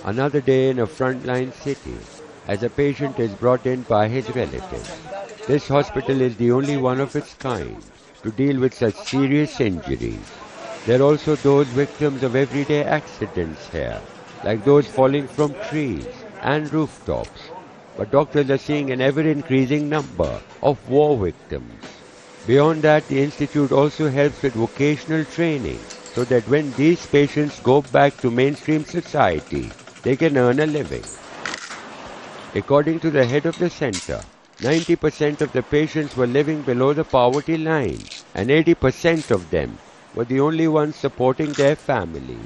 Another day in a frontline city, as a patient is brought in by his relatives. This hospital is the only one of its kind to deal with such serious injuries. There are also those victims of everyday accidents here, like those falling from trees and rooftops. But doctors are seeing an ever-increasing number of war victims. Beyond that, the Institute also helps with vocational training so that when these patients go back to mainstream society, they can earn a living. According to the head of the center, 90% of the patients were living below the poverty line, and 80% of them were the only ones supporting their families.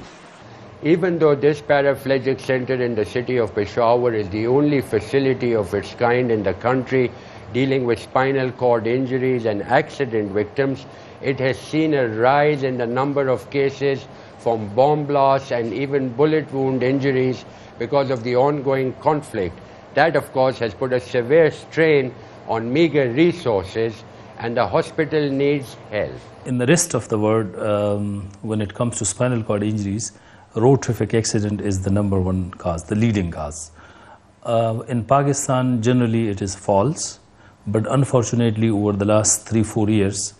Even though this Paraplegic Centre in the city of Peshawar is the only facility of its kind in the country dealing with spinal cord injuries and accident victims, it has seen a rise in the number of cases from bomb blasts and even bullet wound injuries because of the ongoing conflict. That, of course, has put a severe strain on meager resources, and the hospital needs help. In the rest of the world, when it comes to spinal cord injuries, road traffic accident is the number one cause, the leading cause. In Pakistan, generally it is falls, but unfortunately over the last 3-4 years,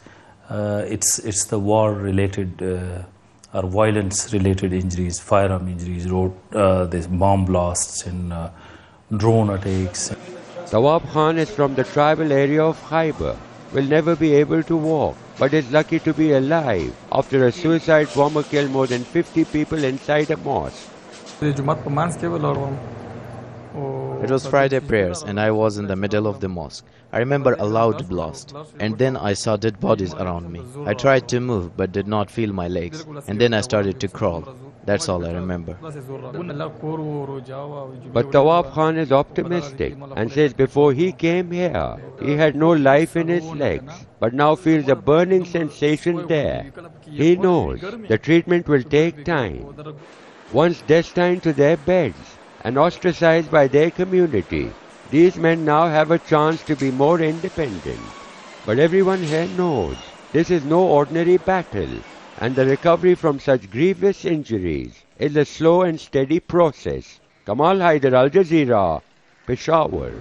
it's the war-related or violence-related injuries, firearm injuries, there's bomb blasts and drone attacks. Tawab Khan is from the tribal area of Hyder, will never be able to walk, but is lucky to be alive after a suicide bomber killed more than 50 people inside a mosque. It was Friday prayers and I was in the middle of the mosque. I remember a loud blast and then I saw dead bodies around me. I tried to move but did not feel my legs and then I started to crawl. That's all I remember. But Tawab Khan is optimistic and says before he came here, he had no life in his legs, but now feels a burning sensation there. He knows the treatment will take time. Once destined to their beds and ostracized by their community, these men now have a chance to be more independent. But everyone here knows this is no ordinary battle, and the recovery from such grievous injuries is a slow and steady process. Kamal, Hyder, Al Jazeera, Peshawar.